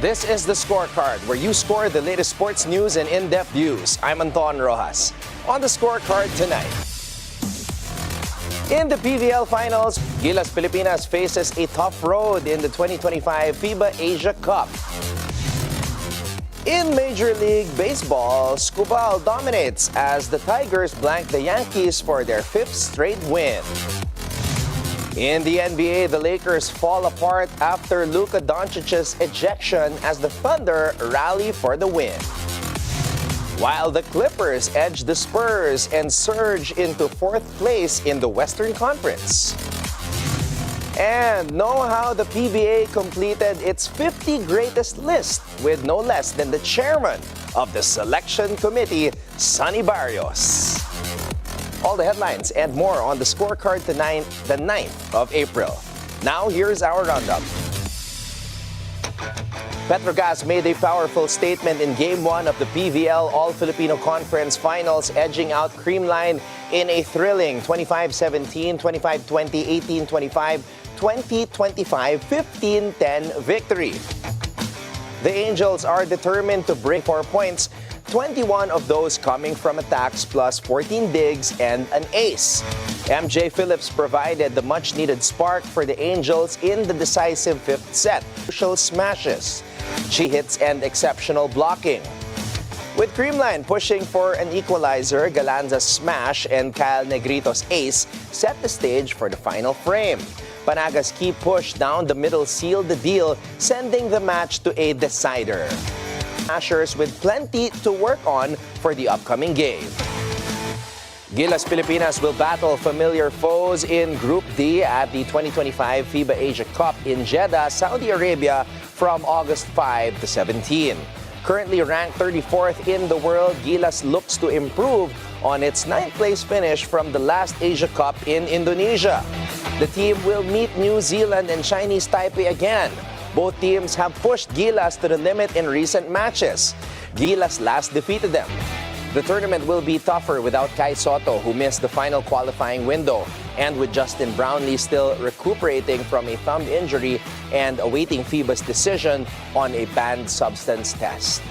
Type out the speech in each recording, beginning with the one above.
This is the Scorecard, where you score the latest sports news and in-depth views. I'm Anton Roxas. On the Scorecard tonight. In the PVL Finals, Gilas Pilipinas faces a tough road in the 2025 FIBA Asia Cup. In Major League Baseball, Skubal dominates as the Tigers blank the Yankees for their 5th straight win. In the NBA, the Lakers fall apart after Luka Doncic's ejection as the Thunder rally for the win. While the Clippers edge the Spurs and surge into 4th place in the Western Conference. And know how the PBA completed its 50 greatest list with no less than the chairman of the selection committee, Sonny Barrios. All the headlines and more on the Scorecard tonight, the 9th of April. Now, here's our roundup. Petro Gazz made a powerful statement in Game 1 of the PVL All-Filipino Conference Finals, edging out Creamline in a thrilling 25-17, 25-20, 18-25, 20-25, 15-10 victory. The Angels are determined to bring 4 points, 21 of those coming from attacks plus 14 digs and an ace. MJ Phillips provided the much-needed spark for the Angels in the decisive 5th set. Crucial smashes, she hits and exceptional blocking. With Creamline pushing for an equalizer, Galanza's smash and Kyle Negrito's ace set the stage for the final frame. Panaga's key push down the middle sealed the deal, sending the match to a decider. Smashers with plenty to work on for the upcoming game. Gilas Pilipinas will battle familiar foes in Group D at the 2025 FIBA Asia Cup in Jeddah, Saudi Arabia from August 5 to 17. Currently ranked 34th in the world, Gilas looks to improve on its 9th place finish from the last Asia Cup in Indonesia. The team will meet New Zealand and Chinese Taipei again. Both teams have pushed Gilas to the limit in recent matches. Gilas last defeated them. The tournament will be tougher without Kai Soto, who missed the final qualifying window, and with Justin Brownlee still recuperating from a thumb injury and awaiting FIBA's decision on a banned substance test.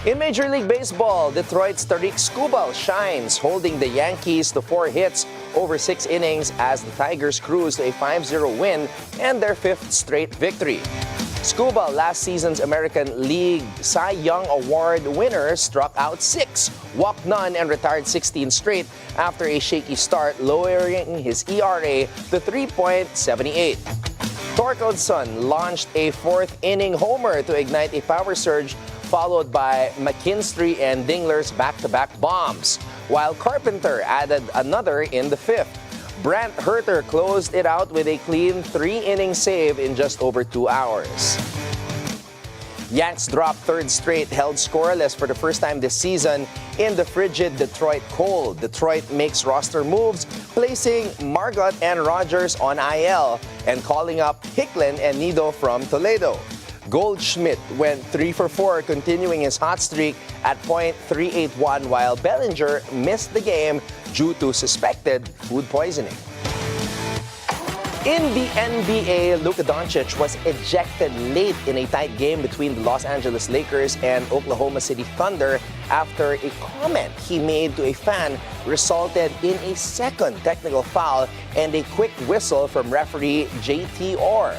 In Major League Baseball, Detroit's Tarik Skubal shines, holding the Yankees to 4 hits over 6 innings as the Tigers cruise to a 5-0 win and their 5th straight victory. Skubal, last season's American League Cy Young Award winner, struck out 6, walked none, and retired 16 straight after a shaky start, lowering his ERA to 3.78. Torkelson launched a 4th inning homer to ignite a power surge, followed by McKinstry and Dingler's back-to-back bombs, while Carpenter added another in the 5th. Brant Herter closed it out with a clean 3-inning save in just over 2 hours. Yanks dropped 3rd straight, held scoreless for the first time this season in the frigid Detroit cold. Detroit makes roster moves, placing Margot and Rogers on IL and calling up Hicklin and Nido from Toledo. Goldschmidt went 3 for 4, continuing his hot streak at .381, while Bellinger missed the game due to suspected food poisoning. In the NBA, Luka Doncic was ejected late in a tight game between the Los Angeles Lakers and Oklahoma City Thunder after a comment he made to a fan resulted in a second technical foul and a quick whistle from referee JT Orr.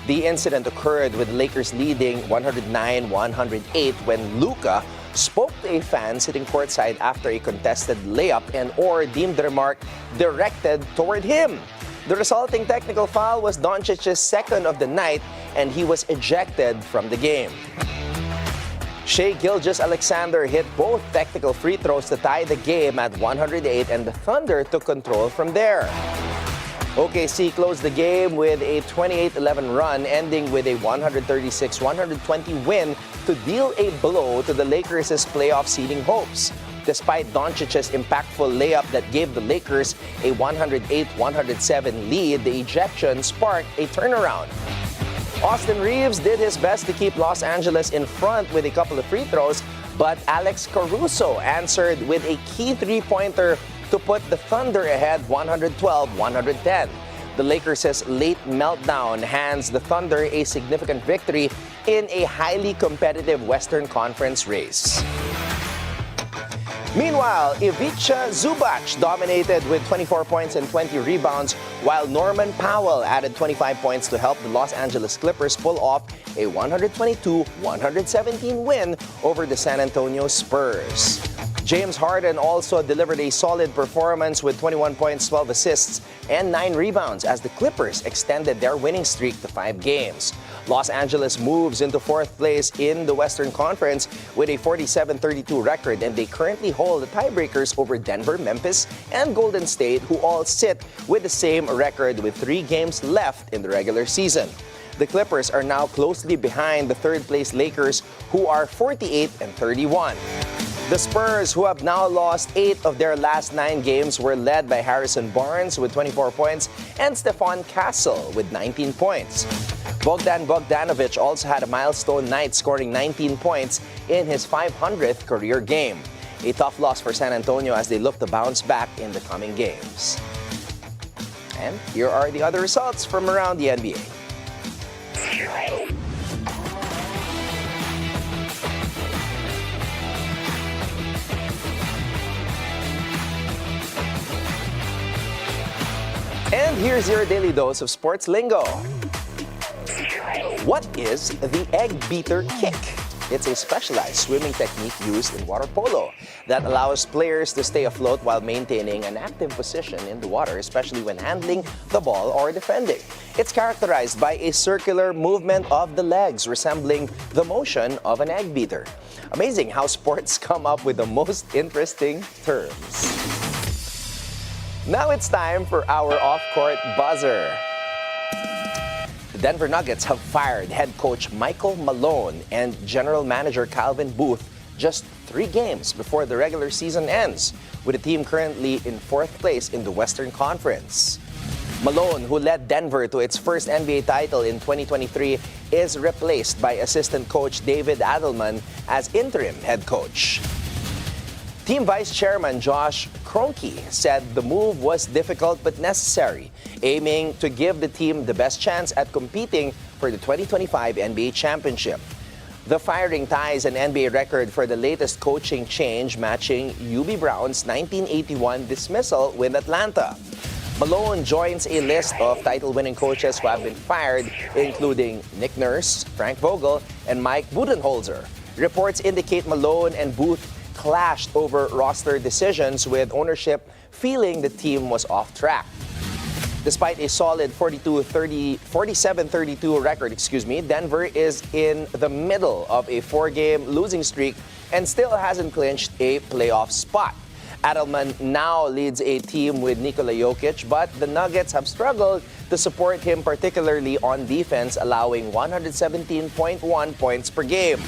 The incident occurred with the Lakers leading 109-108 when Luka spoke to a fan sitting courtside after a contested layup and Orr deemed the remark directed toward him. The resulting technical foul was Doncic's second of the night, and he was ejected from the game. Shai Gilgeous-Alexander hit both technical free throws to tie the game at 108, and the Thunder took control from there. OKC closed the game with a 28-11 run, ending with a 136-120 win to deal a blow to the Lakers' playoff seeding hopes. Despite Doncic's impactful layup that gave the Lakers a 108-107 lead, the ejection sparked a turnaround. Austin Reeves did his best to keep Los Angeles in front with a couple of free throws, but Alex Caruso answered with a key three-pointer to put the Thunder ahead 112-110. The Lakers' late meltdown hands the Thunder a significant victory in a highly competitive Western Conference race. Meanwhile, Ivica Zubac dominated with 24 points and 20 rebounds, while Norman Powell added 25 points to help the Los Angeles Clippers pull off a 122-117 win over the San Antonio Spurs. James Harden also delivered a solid performance with 21 points, 12 assists, and 9 rebounds as the Clippers extended their winning streak to 5 games. Los Angeles moves into 4th place in the Western Conference with a 47-32 record, and they currently hold the tiebreakers over Denver, Memphis, and Golden State, who all sit with the same record with 3 games left in the regular season. The Clippers are now closely behind the 3rd-place Lakers, who are 48-31. The Spurs, who have now lost 8 of their last 9 games, were led by Harrison Barnes with 24 points and Stephon Castle with 19 points. Bogdan Bogdanovic also had a milestone night, scoring 19 points in his 500th career game. A tough loss for San Antonio as they look to bounce back in the coming games. And here are the other results from around the NBA. And here's your daily dose of sports lingo. What is the egg beater kick? It's a specialized swimming technique used in water polo that allows players to stay afloat while maintaining an active position in the water, especially when handling the ball or defending. It's characterized by a circular movement of the legs resembling the motion of an egg beater. Amazing how sports come up with the most interesting terms. Now it's time for our off-court buzzer. The Denver Nuggets have fired head coach Michael Malone and general manager Calvin Booth just 3 games before the regular season ends, with the team currently in 4th place in the Western Conference. Malone, who led Denver to its first NBA title in 2023, is replaced by assistant coach David Adelman as interim head coach. Team Vice Chairman Josh Kroenke said the move was difficult but necessary, aiming to give the team the best chance at competing for the 2025 NBA Championship. The firing ties an NBA record for the latest coaching change, matching UB Brown's 1981 dismissal with Atlanta. Malone joins a list of title-winning coaches who have been fired, including Nick Nurse, Frank Vogel, and Mike Budenholzer. Reports indicate Malone and Booth clashed over roster decisions, with ownership feeling the team was off track. Despite a solid 47-32 record, Denver is in the middle of a 4-game losing streak and still hasn't clinched a playoff spot. Adelman now leads a team with Nikola Jokic, but the Nuggets have struggled to support him, particularly on defense, allowing 117.1 points per game.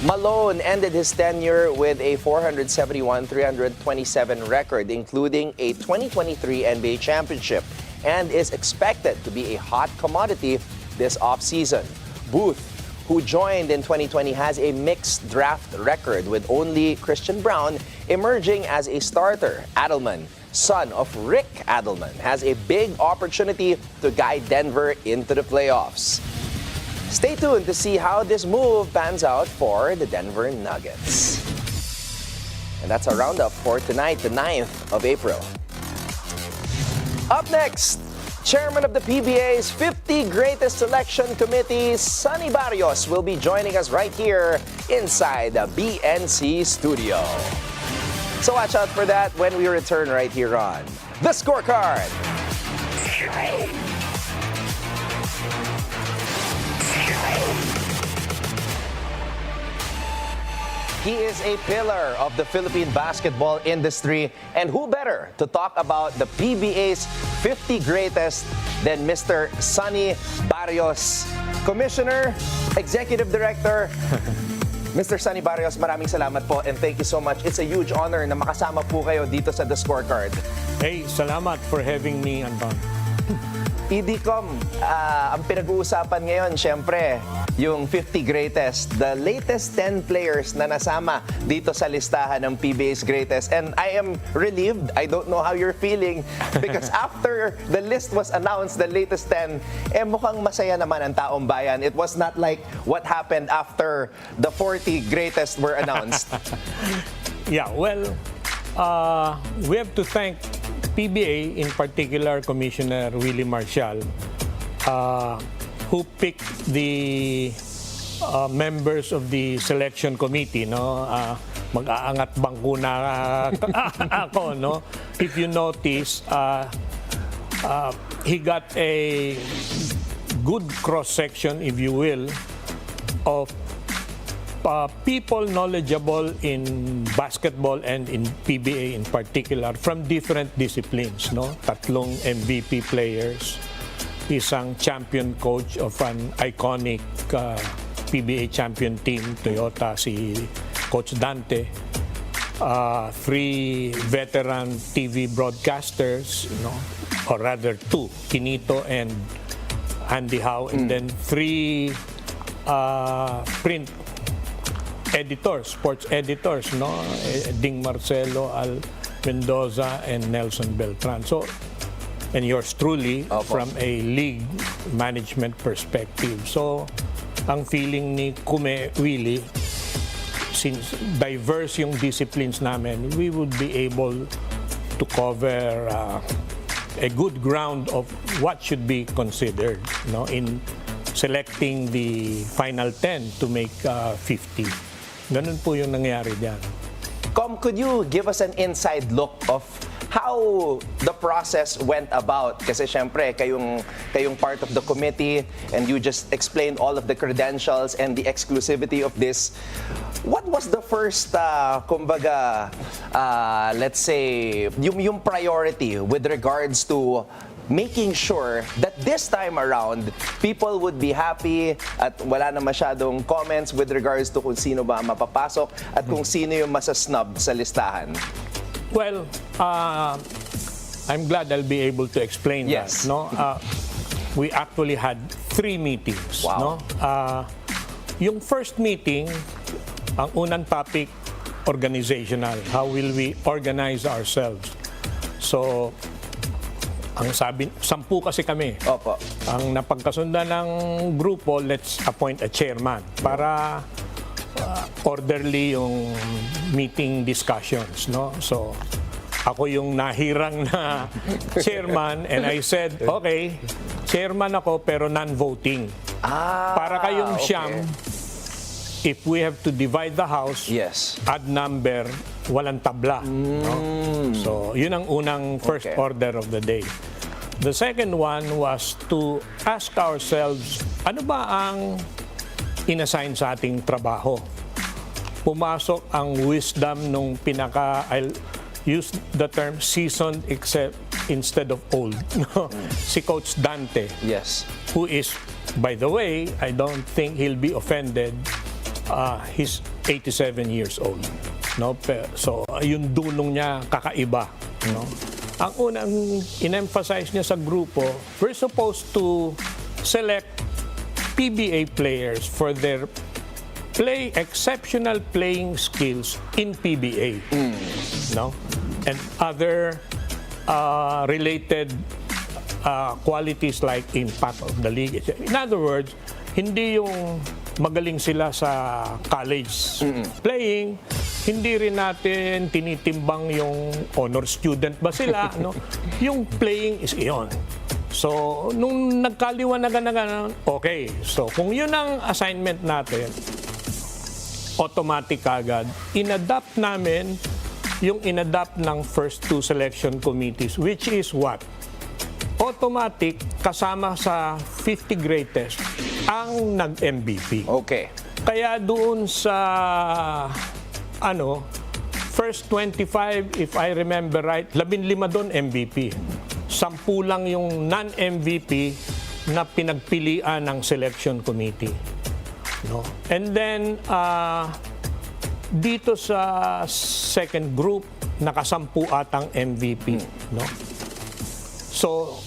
Malone ended his tenure with a 471-327 record, including a 2023 NBA championship, and is expected to be a hot commodity this offseason. Booth, who joined in 2020, has a mixed draft record, with only Christian Brown emerging as a starter. Adelman, son of Rick Adelman, has a big opportunity to guide Denver into the playoffs. Stay tuned to see how this move pans out for the Denver Nuggets. And that's our roundup for tonight, the 9th of April. Up next, Chairman of the PBA's 50 Greatest Selection Committee, Sonny Barrios, will be joining us right here inside the BNC studio. So watch out for that when we return right here on The Scorecard. He is a pillar of the Philippine basketball industry, and who better to talk about the PBA's 50 Greatest than Mr. Sonny Barrios, Commissioner, Executive Director. Mr. Sonny Barrios, maraming salamat po and thank you so much. It's a huge honor na makasama po kayo dito sa The Scorecard. Hey, salamat for having me, Anton. EDCOM, ang pinag-uusapan ngayon, syempre, yung 50 greatest, the latest 10 players na nasama dito sa listahan ng PBA's Greatest. And I am relieved. I don't know how you're feeling because after the list was announced, the latest 10, mukhang masaya naman ang taong bayan. It was not like what happened after the 40 greatest were announced. Yeah, well, we have to thank PBA, in particular Commissioner Willie Marcial, who picked the members of the selection committee. No, mag-aangat bangko na ako. No, if you notice, he got a good cross section, if you will, of people knowledgeable in basketball and in PBA in particular from different disciplines, no? Tatlong MVP players, isang champion coach of an iconic PBA champion team, Toyota, si Coach Dante, 3 veteran TV broadcasters, or rather 2, Kinito and Andy Howe, and then 3 print editors, sports editors, Ding Marcelo, Al Mendoza, and Nelson Beltran. So, and yours truly, from a league management perspective. So, ang feeling ni Kume Willie, since diverse yung disciplines namin, we would be able to cover a good ground of what should be considered, in selecting the final 10 to make 50. Ganun po yung nangyari dyan. Could you give us an inside look of how the process went about? Kasi syempre, kayong part of the committee and you just explained all of the credentials and the exclusivity of this. What was the first, let's say, yung priority with regards to making sure that this time around, people would be happy at wala na masyadong comments with regards to kung sino ba mapapasok at kung sino yung masasnub sa listahan? Well, I'm glad I'll be able to explain that. No? We actually had 3 meetings. Wow. No? Yung first meeting, ang unang topic, organizational. How will we organize ourselves? So, ang sabi, 10 kasi kami. Opo. Ang napagkasundan ng grupo, let's appoint a chairman para orderly yung meeting discussions, no? So, ako yung nahirang na chairman and I said, okay, chairman ako pero non-voting. Para kayong siyam, if we have to divide the house, add number, walang tabla. No? So, yun ang unang first order of the day. The second one was to ask ourselves, ano ba ang inassign sa ating trabaho? Pumasok ang wisdom nung I'll use the term seasoned instead of old. Si Coach Dante. Who is, by the way, I don't think he'll be offended, he's 87 years old. No? So, yung dulong niya kakaiba. No? Ang unang in-emphasize niya sa grupo, we're supposed to select PBA players for their exceptional playing skills in PBA. No? And other related qualities like impact of the league. In other words, hindi yung magaling sila sa college playing, hindi rin natin tinitimbang yung honor student ba sila, no? Yung playing is iyon. So, nung nagkaliwanagan na ganun, okay. So, kung yun ang assignment natin, automatic agad, inadapt namin yung inadapt ng first 2 selection committees, which is what? Automatic, kasama sa 50 greatest, ang nag-MVP. Okay. Kaya doon sa first 25, if I remember right, 15 doon MVP. 10 lang yung non-MVP na pinagpilian ng selection committee. No? And then, dito sa second group, nakasampu atang MVP. No? So,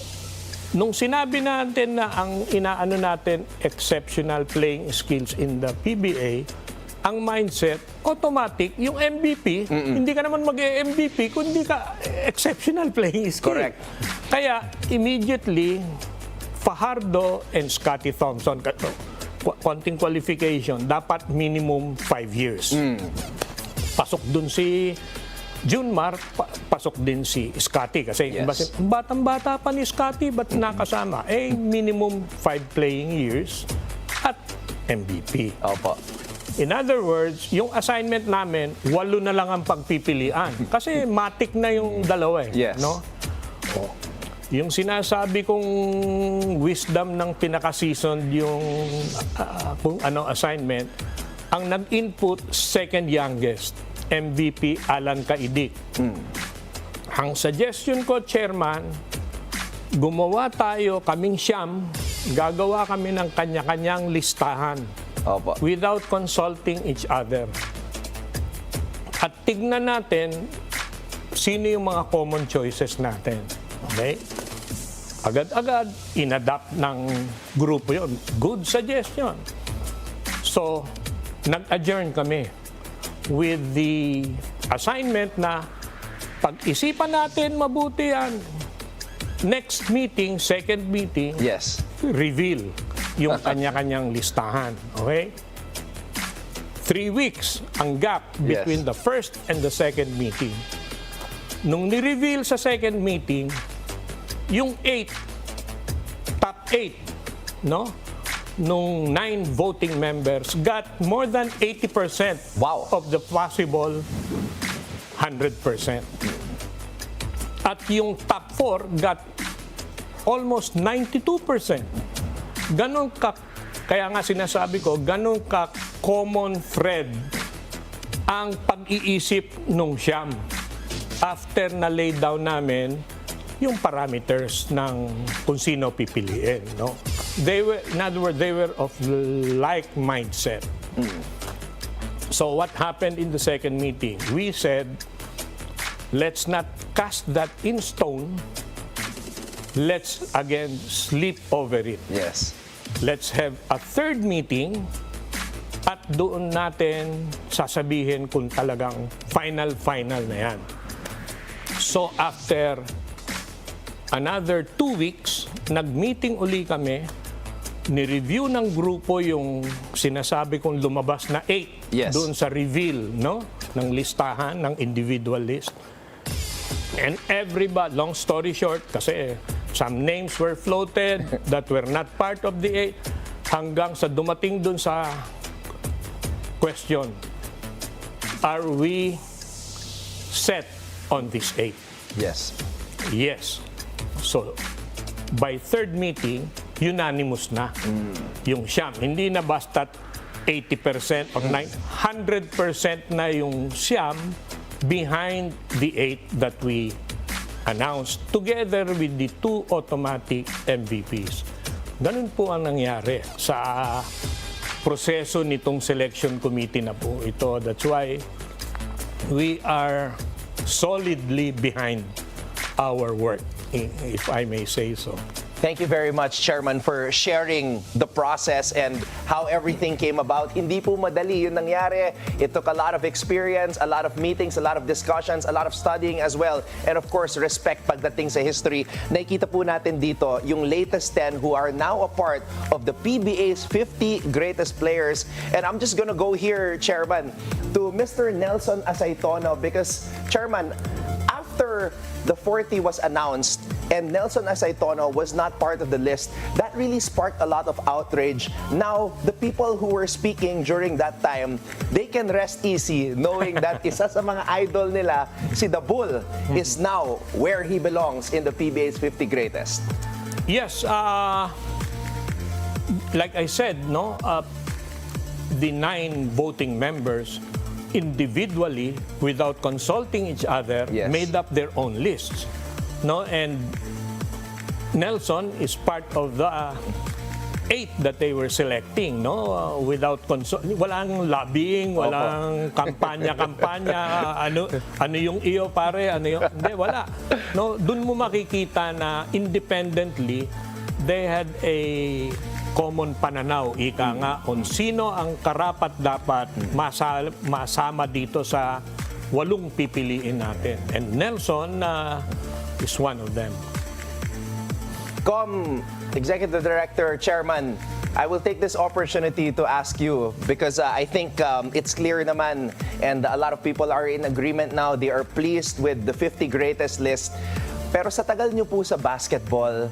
nung sinabi natin na ang inaano natin exceptional playing skills in the PBA, ang mindset, automatic, yung MVP, hindi ka naman mag-MVP kung hindi ka exceptional playing skill. Correct. Kaya, immediately, Fajardo and Scotty Thompson, konting qualification, dapat minimum 5 years. Pasok dun si Junmar, pasok din si Scotty. Kasi Yes. batang-bata pa ni Scotty, ba't nakasama? Minimum 5 playing years at MVP. Opo. In other words, yung assignment namin, 8 na lang ang pagpipilian. Kasi matik na yung dalawa eh. Yes. No? Yung sinasabi kong wisdom ng pinaka-season yung kung ano assignment, ang nag-input second youngest, MVP Alan Kaidik. Ang suggestion ko, Chairman, gumawa tayo, kaming siyam, gagawa kami ng kanya-kanyang listahan. Opo. Without consulting each other. At tignan natin sino yung mga common choices natin. Okay? Agad-agad, inadapt ng grupo yon. Good suggestion. So, nag-adjourn kami with the assignment na pag-isipan natin mabuti yan. Next meeting, second meeting, Yes. reveal yung kanya-kanyang listahan. Okay? 3 weeks ang gap between the first and the second meeting. Nung ni-reveal sa second meeting, yung top 8, no? Nung 9 voting members got more than 80% Wow. of the possible 100%. At yung top 4 got almost 92%. Ganon ka, kaya nga sinasabi ko, ganon ka common thread ang pag-iisip nung siyam after na lay down namin yung parameters ng kung sino pipiliin. No? They were, in other words, they were of like mindset. So what happened in the second meeting? We said, let's not cast that in stone. Let's again sleep over it. Yes. Let's have a third meeting at doon natin sasabihin kung talagang final na yan. So after another 2 weeks, nag-meeting uli kami, ni-review ng grupo yung sinasabi kong lumabas na 8 Yes. doon sa reveal, no? Ng listahan, ng individual list. And everybody, long story short, kasi some names were floated that were not part of the 8 hanggang sa dumating dun sa question, are we set on this 8? Yes. Yes. So, by third meeting, unanimous na yung siyam. Hindi na basta't 80% or 100% na yung siyam behind the 8 that we announced together with the 2 automatic MVPs. Ganun po ang nangyari sa proseso nitong selection committee na po ito. That's why we are solidly behind our work, if I may say so. Thank you very much, Chairman, for sharing the process and how everything came about. Hindi po madali yung nangyari. It took a lot of experience, a lot of meetings, a lot of discussions, a lot of studying as well. And of course, respect pagdating sa history. Nakikita po natin dito yung latest 10 who are now a part of the PBA's 50 greatest players. And I'm just gonna go here, Chairman, to Mr. Nelson Asaytono because, Chairman, after the 40 was announced and Nelson Asaytono was not part of the list, that really sparked a lot of outrage. Now, the people who were speaking during that time, they can rest easy knowing that isa sa mga idol nila, si The Bull, is now where he belongs in the PBA's 50 greatest. Yes, like I said, no, the 9 voting members individually, without consulting each other, Yes. made up their own lists. No, and Nelson is part of the 8 that they were selecting, no? Without walang lobbying, walang kampanya, ano yung iyo pare, ano yung hindi, wala. No, doon mo makikita na independently they had a common pananaw, ika nga, kung sino ang karapat-dapat masama dito sa 8 pipiliin natin. And Nelson is one of them. Executive Director, Chairman, I will take this opportunity to ask you because I think it's clear naman and a lot of people are in agreement now. They are pleased with the 50 greatest list. Pero sa tagal nyo po sa basketball,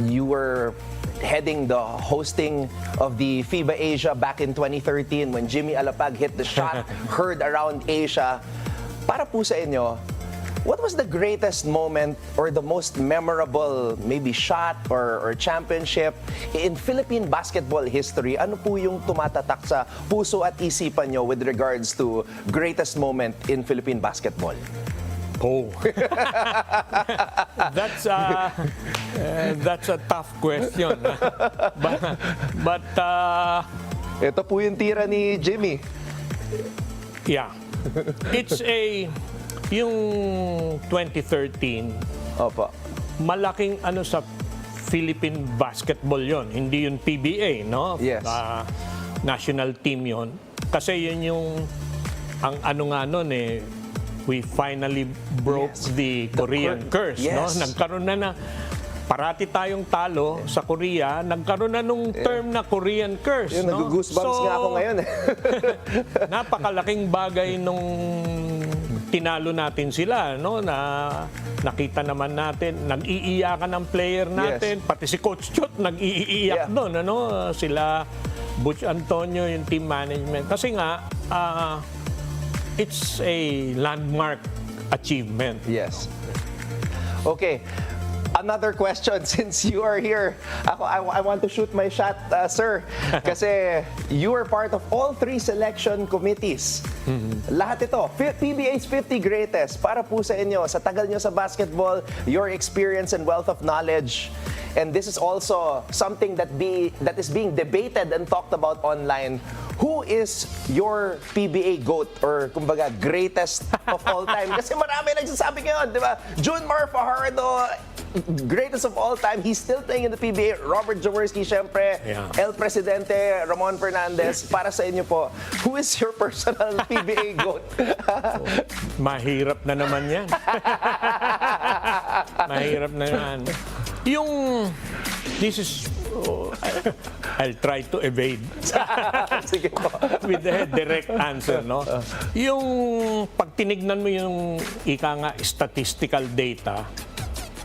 you were heading the hosting of the FIBA Asia back in 2013 when Jimmy Alapag hit the shot heard around Asia. Para po sa inyo, what was the greatest moment or the most memorable maybe shot or championship in Philippine basketball history? Ano po yung tumatatak sa puso at isipan nyo with regards to greatest moment in Philippine basketball? Oh, that's a tough question. But Ito po yung tira ni Jimmy. Yeah, it's yung 2013. Opo. Malaking ano sa Philippine basketball yon, hindi yung PBA, no? Yes. National team yon. Kasi yun yung ang ano nga nun we finally broke the Korean curse, no? Yes. Nagkaroon na parati tayong talo sa Korea, nagkaroon na nung term na Korean curse, Yun, no? nag-goosebumps nga ako ngayon. Napakalaking bagay nung tinalo natin sila, no? Na nakita naman natin, nag-iiyakan ng player natin, pati si Coach Chot nag-iiyak doon, ano? Sila Butch Antonio, yung team management. Kasi nga, it's a landmark achievement. Yes. Okay. Another question since you are here. I want to shoot my shot, sir. Kasi you were part of all 3 selection committees. Lahat ito, PBA's 50 greatest. Para po sa inyo, sa tagal nyo sa basketball, your experience and wealth of knowledge. And this is also something that is being debated and talked about online. Who is your PBA GOAT or kumbaga greatest of all time? Kasi marami nagsasabi ngayon, di ba? Junmar Fajardo, greatest of all time. He's still playing in the PBA. Robert Jaworski, syempre. Yeah. El Presidente, Ramon Fernandez. Para sa inyo po, who is your personal PBA GOAT? Mahirap na naman yan. Mahirap na yan. This is, I'll try to evade. Sige po. With a direct answer, no? Yung pag tinignan mo yung ika nga statistical data,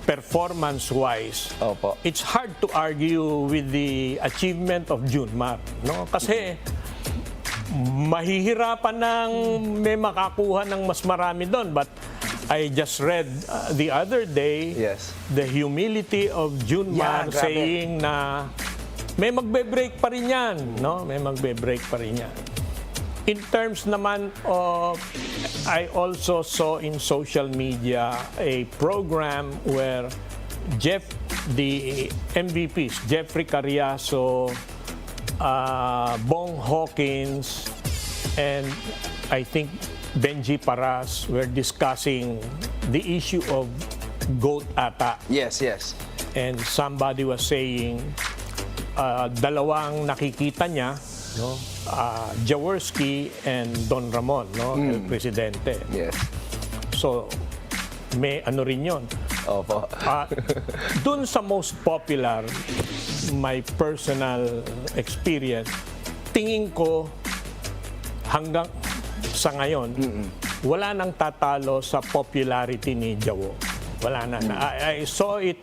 performance-wise, Opo. it's hard to argue with the achievement of Junmar, no? Kasi mahihirapan ng may makakuha ng mas marami doon, but I just read the other day the humility of Junmar saying na may magbe-break pa rin yan, no? May magbe-break pa rin yan. In terms naman of, I also saw in social media a program where the MVPs, Jeffrey Carriazo, Bong Hawkins, and I think Benji Paras were discussing the issue of GOAT ata. Yes. And somebody was saying, dalawang nakikita niya, no? Jaworski and Don Ramon, no? El Presidente. Yes. So, may ano rin yun. Opo. Dun sa most popular, my personal experience, tingin ko hanggang sa ngayon, wala nang tatalo sa popularity ni Jawo. Wala na. I saw it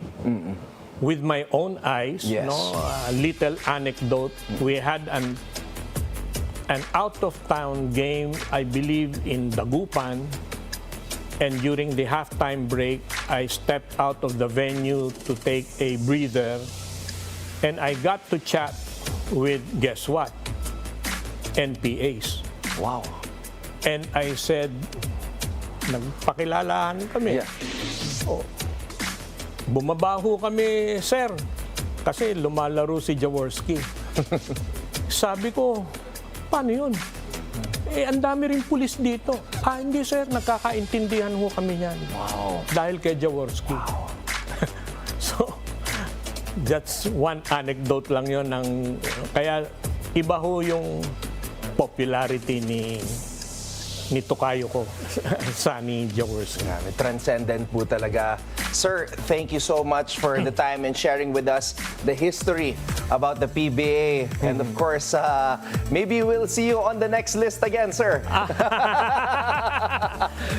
with my own eyes. Yes. No? A little anecdote. We had an out-of-town game, I believe, in Dagupan. And during the halftime break, I stepped out of the venue to take a breather. And I got to chat with, guess what? NPAs. Wow. And I said, nagpakilalahan kami. Yeah. Oh, bumaba ho kami, sir. Kasi lumalaro si Jaworski. Sabi ko, paano yun? Ang dami rin pulis dito. Hindi sir, nagkakaintindihan ho kami yan. Wow. Dahil kay Jaworski. Wow. So, that's one anecdote lang yun. Kaya iba ho yung popularity ni Tokayo ko, Sonny Jaworski. Transcendent po talaga. Sir, thank you so much for the time and sharing with us the history about the PBA. And of course, maybe we'll see you on the next list again, sir.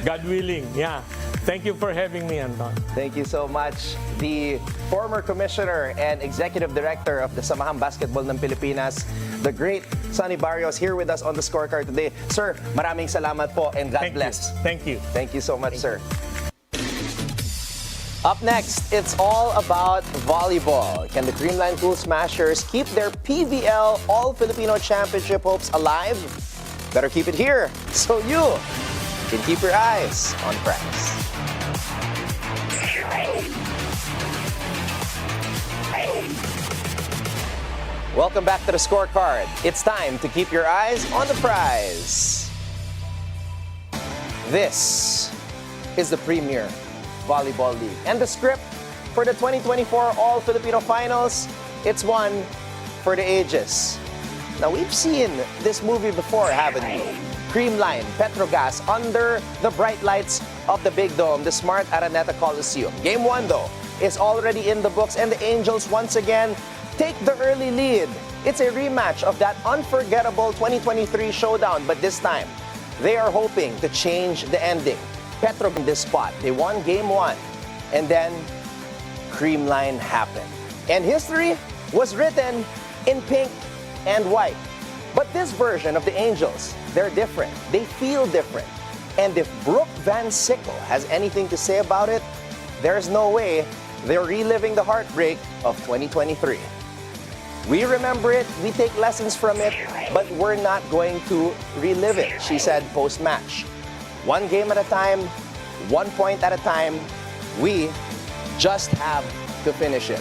God willing, yeah. Thank you for having me, Anton. Thank you so much. The former commissioner and executive director of the Samahang Basketball ng Pilipinas, the great Sonny Barrios, here with us on the Scorecard today. Sir, maraming salamat po and God bless. Thank you. Thank you so much, sir. Up next, it's all about volleyball. Can the Creamline Cool Smashers keep their PVL All-Filipino Championship hopes alive? Better keep it here so you can keep your eyes on prize. Welcome back to the Scorecard. It's time to keep your eyes on the prize. This is the Premier Volleyball League. And the script for the 2024 All-Filipino Finals, it's one for the ages. Now, we've seen this movie before, haven't we? Creamline, Petro Gazz, under the bright lights of the Big Dome, the Smart Araneta Coliseum. Game 1, though, is already in the books, and the Angels once again take the early lead. It's a rematch of that unforgettable 2023 showdown, but this time, they are hoping to change the ending. Petro in this spot. They won Game 1, and then Creamline happened. And history was written in pink and white. But this version of the Angels, they're different. They feel different. And if Brooke Van Sickle has anything to say about it, there's no way they're reliving the heartbreak of 2023. We remember it, we take lessons from it, but we're not going to relive it, she said post-match. One game at a time, 1 point at a time, we just have to finish it.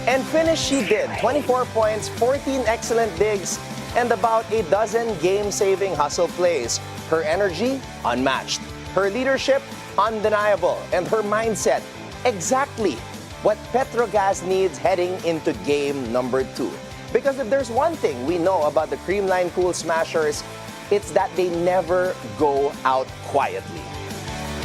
And finish she did. 24 points, 14 excellent digs, and about a dozen game-saving hustle plays. Her energy, unmatched. Her leadership, undeniable. And her mindset, exactly what Petro Gazz needs heading into game number 2. Because if there's one thing we know about the Creamline Cool Smashers, it's that they never go out quietly.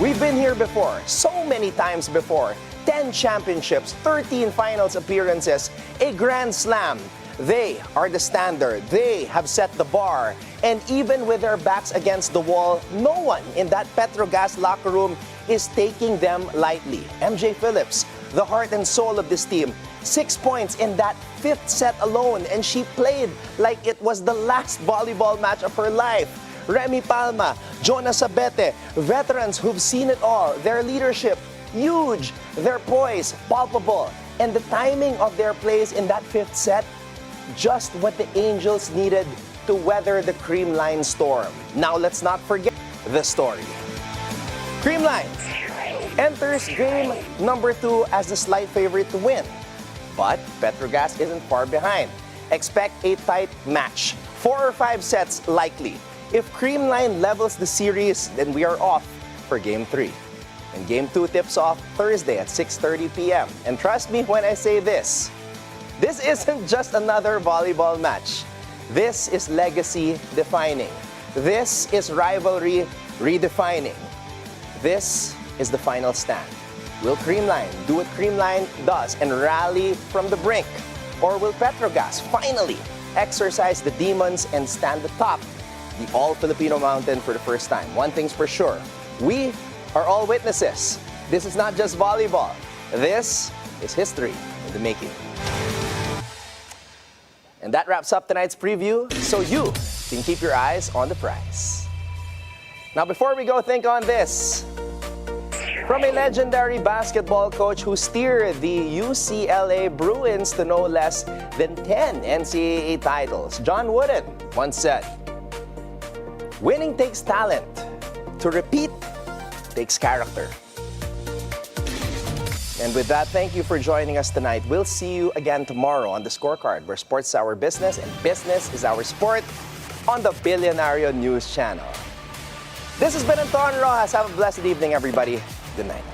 We've been here before, so many times before. 10 championships, 13 finals appearances, a Grand Slam. They are the standard. They have set the bar. And even with their backs against the wall, no one in that Petro Gazz locker room is taking them lightly. MJ Phillips, the heart and soul of this team, 6 points in that 5th set alone, and she played like it was the last volleyball match of her life. Remy Palma, Jonas Sabete, veterans who've seen it all. Their leadership, huge. Their poise, palpable. And the timing of their plays in that 5th set, just what the Angels needed to weather the Creamline storm. Now let's not forget the story. Creamline enters game number 2 as the slight favorite to win. But Petro Gazz isn't far behind. Expect a tight match. 4 or 5 sets likely. If Creamline levels the series, then we are off for Game 3. And Game 2 tips off Thursday at 6:30 p.m. And trust me when I say this isn't just another volleyball match. This is legacy defining. This is rivalry redefining. This is the final stand. Will Creamline do what Creamline does and rally from the brink? Or will Petro Gazz finally exercise the demons and stand atop the All-Filipino mountain for the first time? One thing's for sure, we are all witnesses. This is not just volleyball. This is history in the making. And that wraps up tonight's preview, so you can keep your eyes on the prize. Now, before we go, think on this. From a legendary basketball coach who steered the UCLA Bruins to no less than 10 NCAA titles, John Wooden once said, "Winning takes talent. To repeat takes character." And with that, thank you for joining us tonight. We'll see you again tomorrow on The Scorecard, where sports is our business and business is our sport on the Bilyonaryo News Channel. This has been Anton Roxas. Have a blessed evening, everybody. Good night.